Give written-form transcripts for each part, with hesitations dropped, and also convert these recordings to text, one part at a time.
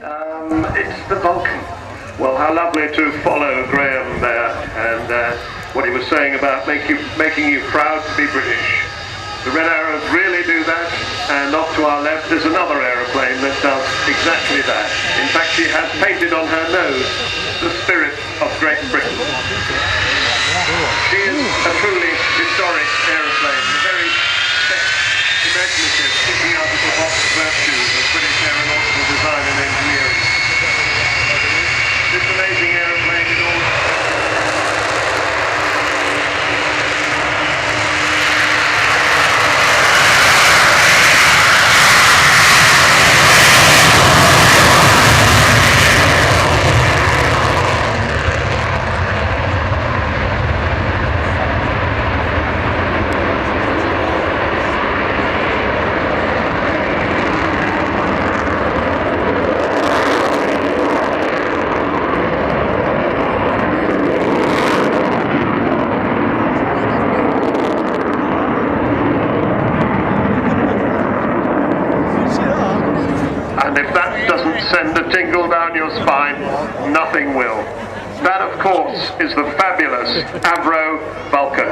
It's the Vulcan. Well, how lovely to follow Graham there, and what he was saying about making you proud to be British. The Red Arrows really do that, and off to our left is another aeroplane that does exactly that. In fact, she has painted on her nose the spirit of Great Britain. She is a truly historic aeroplane, a very imaginative, sticking out of the box virtues of British aeronautical design and engineering. This amazing aeroplane is all... And if that doesn't send a tingle down your spine, nothing will. That, of course, is the fabulous Avro Vulcan.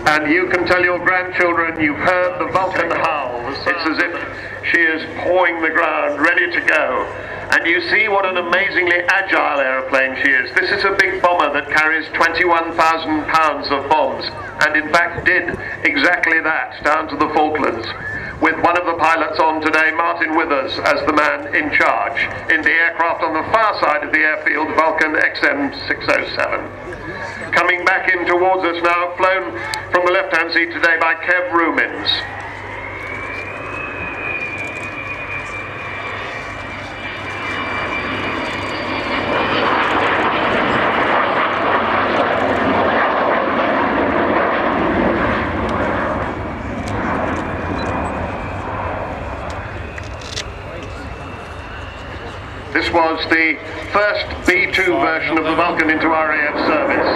And you can tell your grandchildren you've heard the Vulcan howl. It's as if she is pawing the ground, ready to go. And you see what an amazingly agile aeroplane she is. This is a big bomber that carries 21,000 pounds of bombs, and in fact did exactly that down to the Falklands, with one of the pilots on today, Martin Withers, as the man in charge in the aircraft on the far side of the airfield, Vulcan XH558. Coming back in towards us now, flown from the left-hand seat today by Kev Rumins. This was the first B2 version of the Vulcan into RAF service.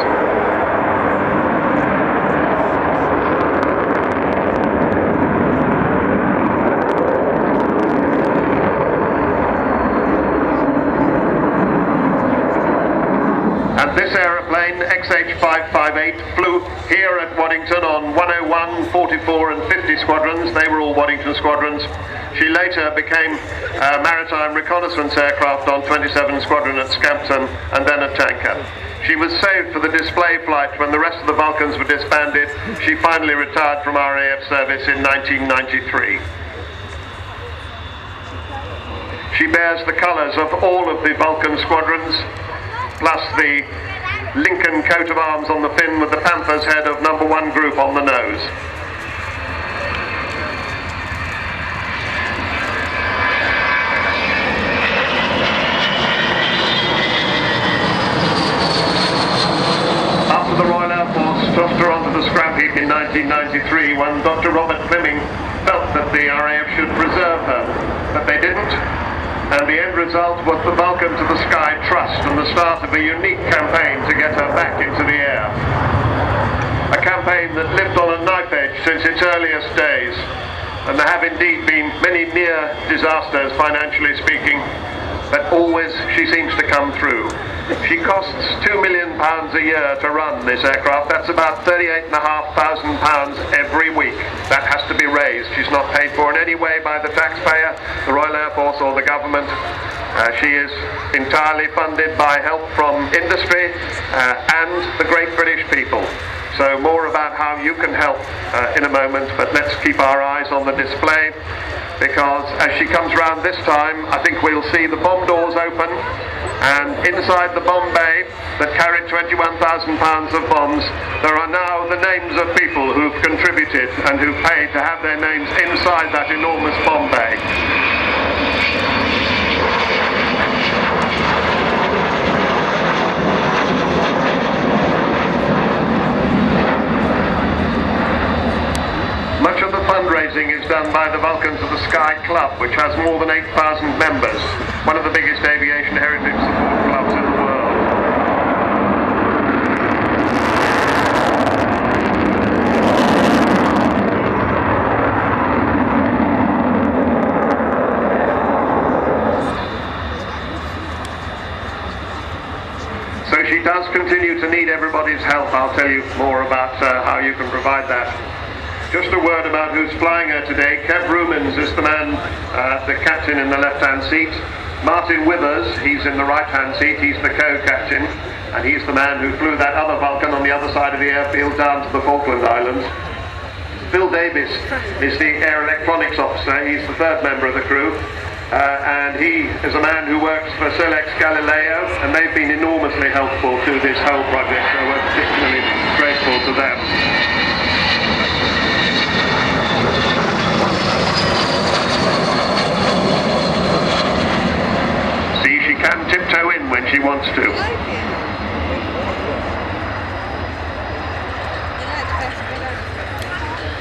And this aeroplane, XH558, flew here at Waddington on 101, 44 and 50 squadrons. They were all Waddington squadrons. She later became a maritime reconnaissance aircraft on 27 Squadron at Scampton, and then a tanker. She was saved for the display flight when the rest of the Vulcans were disbanded. She finally retired from RAF service in 1993. She bears the colours of all of the Vulcan squadrons, plus the Lincoln coat of arms on the fin with the Panther's head of No. 1 group on the nose. After the Royal Air Force tossed her onto the scrap heap in 1993 when Dr. Robert Fleming felt that the RAF should preserve her, but they didn't. And the end result was the Vulcan to the Sky Trust and the start of a unique campaign to get her back into the air. A campaign that lived on a knife edge since its earliest days, and there have indeed been many near disasters, financially speaking, but always she seems to come through. She costs £2 million a year to run this aircraft. That's about £38,500 every week. That has to be raised. She's not paid for in any way by the taxpayer, the Royal Air Force or the government. She is entirely funded by help from industry and the great British people. So more about how you can help in a moment, but let's keep our eyes on the display, because as she comes round this time, I think we'll see the bomb doors open, and inside the bomb bay that carried 21,000 pounds of bombs, there are now the names of people who've contributed and who've paid to have their names inside that enormous bomb bay. Much of the fundraising is done by the Vulcans of the Sky Club, which has more than 8,000 members, one of the biggest aviation heritage support clubs in the world. So she does continue to need everybody's help. I'll tell you more about how you can provide that. Just a word about who's flying her today. Kev Rumens is the man, the captain in the left-hand seat. Martin Withers, he's in the right-hand seat, he's the co-captain, and he's the man who flew that other Vulcan on the other side of the airfield down to the Falkland Islands. Bill Davis is the air electronics officer, he's the third member of the crew, and he is a man who works for Solex Galileo, and they've been enormously helpful to this whole project, so we're particularly grateful to them. She can tiptoe in when she wants to.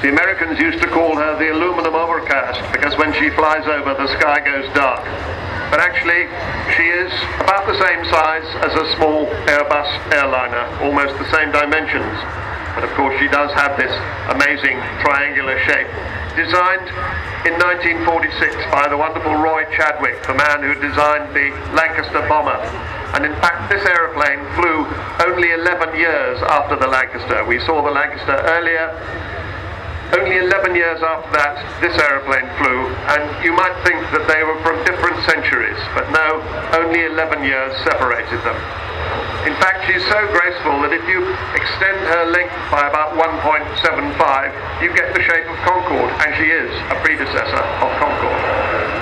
The Americans used to call her the aluminum overcast because when she flies over the sky goes dark. But actually she is about the same size as a small Airbus airliner, almost the same dimensions. But of course she does have this amazing triangular shape, designed in 1946 by the wonderful Roy Chadwick, the man who designed the Lancaster bomber. And in fact this aeroplane flew only 11 years after the Lancaster. We saw the Lancaster earlier. Only 11 years after that, this aeroplane flew, and you might think that they were from different centuries, but no, only 11 years separated them. In fact, she's so graceful that if you extend her length by about 1.75, you get the shape of Concorde, and she is a predecessor of Concorde.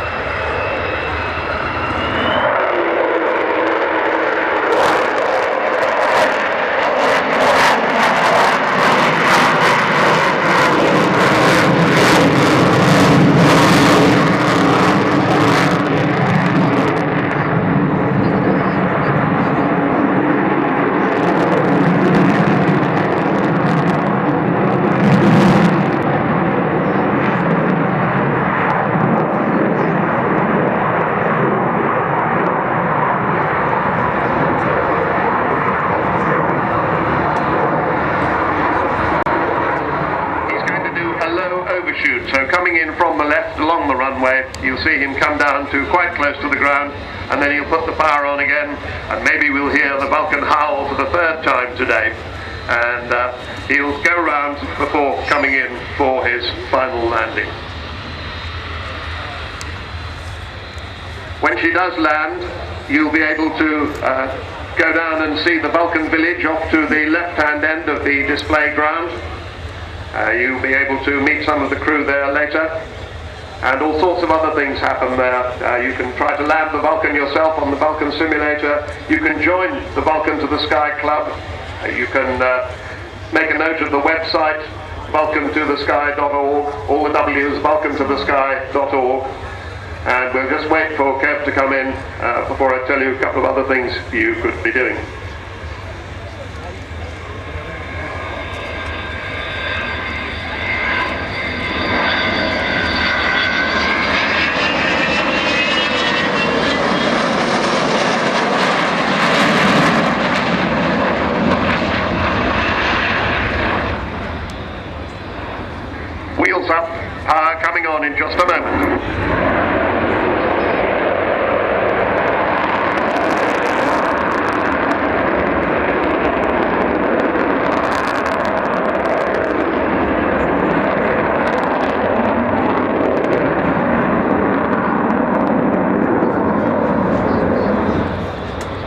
So coming in from the left along the runway, you'll see him come down to quite close to the ground, and then he'll put the power on again, and maybe we'll hear the Vulcan howl for the third time today, and he'll go round before coming in for his final landing. When she does land, you'll be able to go down and see the Vulcan village off to the left-hand end of the display ground. You'll be able to meet some of the crew there later, and all sorts of other things happen there. You can try to land the Vulcan yourself on the Vulcan simulator. You can join the Vulcan to the Sky Club. You can make a note of the website, vulcantothesky.org, all the W's, vulcantothesky.org, and we'll just wait for Kev to come in before I tell you a couple of other things you could be doing. Wheels up, power coming on in just a moment.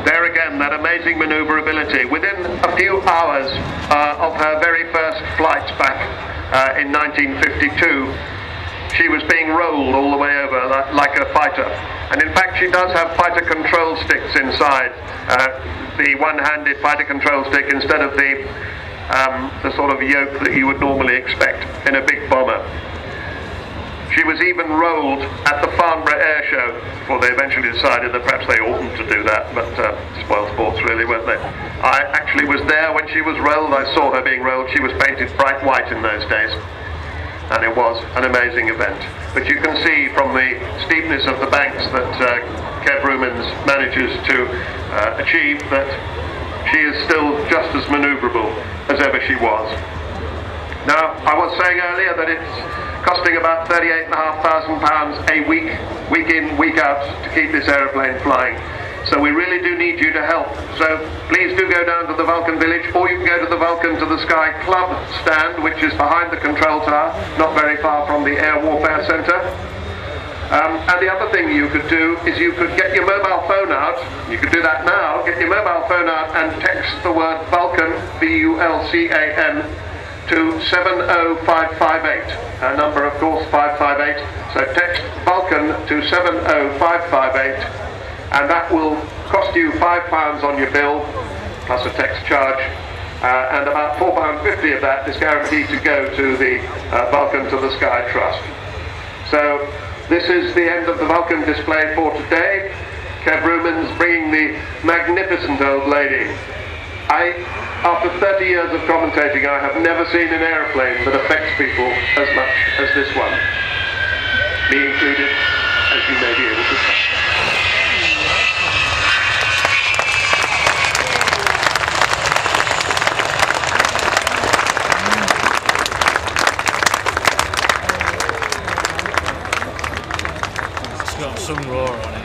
There again, that amazing maneuverability. Within a few hours of her very first flight back in 1952, she was being rolled all the way over like a fighter. And in fact, she does have fighter control sticks inside, the one-handed fighter control stick instead of the sort of yoke that you would normally expect in a big bomber. She was even rolled at the Farnborough Airshow before they eventually decided that perhaps they oughtn't to do that, but spoiled sports really, weren't they? I actually was there when she was rolled. I saw her being rolled. She was painted bright white in those days, and it was an amazing event. But you can see from the steepness of the banks that Kev Rumens manages to achieve that she is still just as manoeuvrable as ever she was. Now, I was saying earlier that it's costing about £38,500 a week in, week out, to keep this aeroplane flying. So we really do need you to help. So please do go down to the Vulcan Village, or you can go to the Vulcan to the Sky Club stand, which is behind the control tower, not very far from the Air Warfare Centre. And the other thing you could do is you could get your mobile phone out. You could do that now. Get your mobile phone out and text the word Vulcan, V-U-L-C-A-N, to 70558. Our number, of course, 558. So text Vulcan to 70558, and that will cost you £5 on your bill, plus a text charge. And about £4.50 of that is guaranteed to go to the Vulcan to the Sky Trust. So this is the end of the Vulcan display for today. Kev Ruman's bringing the magnificent old lady. After 30 years of commentating, I have never seen an aeroplane that affects people as much as this one. Me included, as you may be able to see. It's got some roar on it.